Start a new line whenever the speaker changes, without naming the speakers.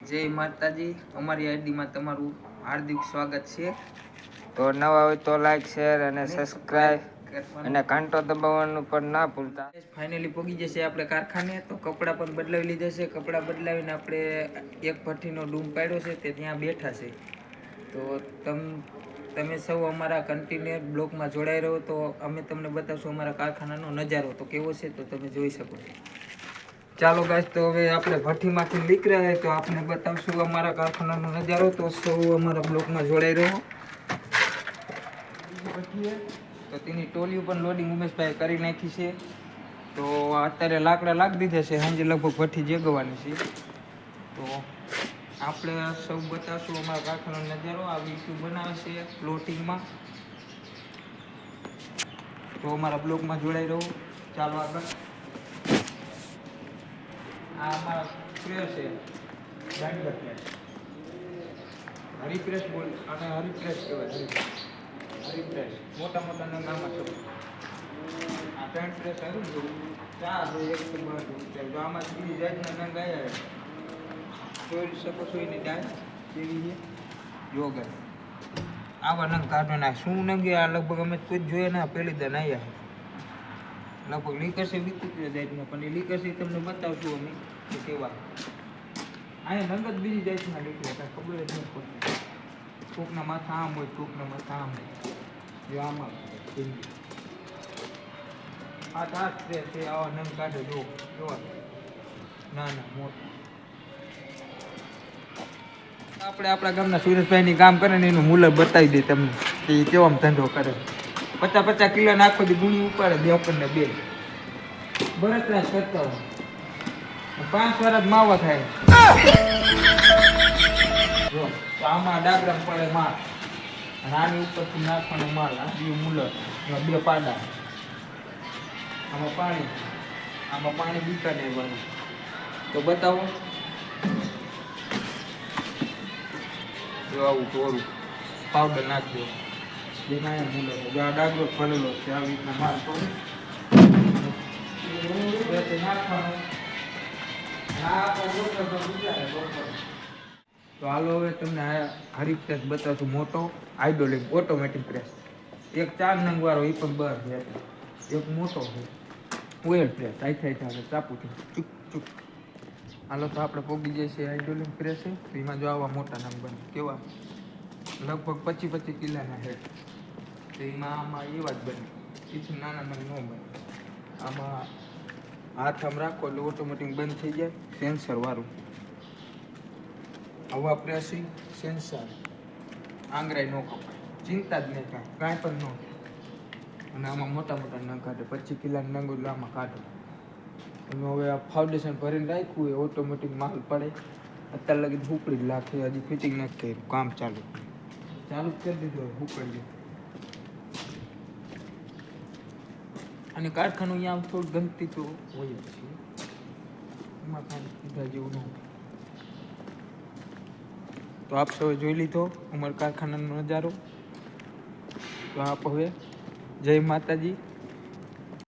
જય માતાજી, અમારી આઈડીમાં તમારું હાર્દિક સ્વાગત છે.
તો નવા હોય તો લાઈક શેર અને સબસ્ક્રાઇબ અને ઘંટો દબાવવાનું પણ ના ભૂલતા.
ફાઇનલી પહોંચી જશે આપણે કારખાને. તો કપડાં પણ બદલાવી લીધા છે. કપડાં બદલાવીને આપણે એક ભઠ્ઠીનો ડૂમ પાડ્યો છે તે ત્યાં બેઠા છે. તો તમે સૌ અમારા કન્ટિન્યુ બ્લોગમાં જોડાઈ રહ્યો તો અમે તમને બતાવશું અમારા કારખાનાનો નજારો તો કેવો છે તો તમે જોઈ શકો છો. ચાલો ગાઈસ, તો હવે આપણે ભઠ્ઠીમાંથી નીકળ્યા હોય તો આપણે બતાવશું અમારા કારખાનાનો નજારો. તો સૌ અમારા બ્લોગમાં જોડાઈ રહ્યો. તો તેની ટોલીઓ પણ લોડિંગ ઉમેશભાઈ કરી નાખી છે. તો અત્યારે લાકડા લાગી દીધા છે. સાંજે લગભગ ભઠ્ઠી જેગવાની છે. તો આપણે સૌ બતાવશું અમારા કારખાનાનો નજારો. આ વિડીયો બનાવે છે પ્લોટિંગમાં. તો અમારા બ્લોગમાં જોડાઈ રહ્યો. ચાલો આગળ. આ અમારા પ્રેસ છે, દાંડિયા પ્રેસ, હરિપ્રેસ બોલ અને હરિપ્રેસ કહેવાય. હરિપ્રેસ મોટા મોટા નંગામાં છે. આ ત્રણ પ્રેસ આવ્યું ને ચાર એક તો આમાં બીજી જાતના નંગ આવ્યા જોઈ શકો છો. એની ડાળ કેવી છે યોગર. આવા નંગ કાઢવાના શું નંગે આ લગભગ અમે કોઈ જોઈએ ના પહેલી દન આવ્યા. લગભગ લીકરસી વિકૃતિ જાતના પણ એ લીકરસી તમને બતાવશું અમે તો કેવા. અહીંયા નંગ જ બીજી જાતના નીકળે કાંઈ ખબર જ નહીં પડતી. કોકના માથા આમ હોય, કોકના માથા આમ હોય. જો આમાં આ તાસ છે આવા નંગ કાઢે જો જોવા. ના ના મોટા આપણે આપણા ગામના સુરેશભાઈની કામ કરે ને એનું મૂલક બતાવી દે તમને કે એ કેવામ ધંધો કરે. 50-50 કિલો નાખો દી ગુણી ઉપાડે બે આપણને બે બરતરાજ કરતા હોય. 5 વર્ષ માવા થાય. જો તો આમાં ડાગરા પડે માલ અને આની ઉપરથી નાખવાનો માલ. આ મૂલક બે પાડા. આમાં પાણી બીકા નહીં બને. તો બતાવો. જો આવું ટોરું પાવડર નાખી દો. જેના અહીંયા મૂલક જો આ ડાગરો ફરેલો છે. આવી રીતના માલ પડે નાખવાનો. તો હાલો હવે તમને હરીફ પ્રેસ બતાવશું. મોટો હાઇડ્રોલિક ઓટોમેટિક પ્રેસ. એક 4 નંગ વાળો એ પણ બસ છે. એક મોટો છે ઓઇલ પ્રેસ. થાય ચાપુથી ચૂક ચૂક. હાલો તો આપણે પોગી જઈએ છીએ હાઇડ્રોલિક પ્રેસ છે. તો એમાં જો આવા મોટા નંગ બને કેવા લગભગ 25-25 કિલોના છે. તો એમાં આમાં એવા જ બને. କିଛି નાના નંગ ન બને. આમાં હાથ આમ રાખો એટલે ઓટોમેટિક બંધ થઈ જાય. સેન્સર વાળું હવા પ્રેસિંગ સેન્સર. આંગળાઈ ન કપાય. ચિંતા જ નહીં કાંઈ પણ ન. અને આમાં મોટા મોટા નંગ કાઢે. 25 કિલોના નંગ એટલે આમાં કાઢે. તમે હવે આ ફાઉન્ડેશન ભરીને રાખ્યું હોય ઓટોમેટિક માલ પડે. અત્યારે લગી ઉપડી જ લાગે. હજી ફિટિંગ નથી કર્યું. કામ ચાલુ જ કરી દીધું. ઉપડી ગયું. અને કારખાનું અહીંયા થોડું ગંદકી તો હોય જ છે. એમાં કાંઈ કીધા જેવું ન હોય. તો આપ સૌએ જોઈ લીધો અમારા કારખાનાનો નજારો. તો આપ હવે જય માતાજી.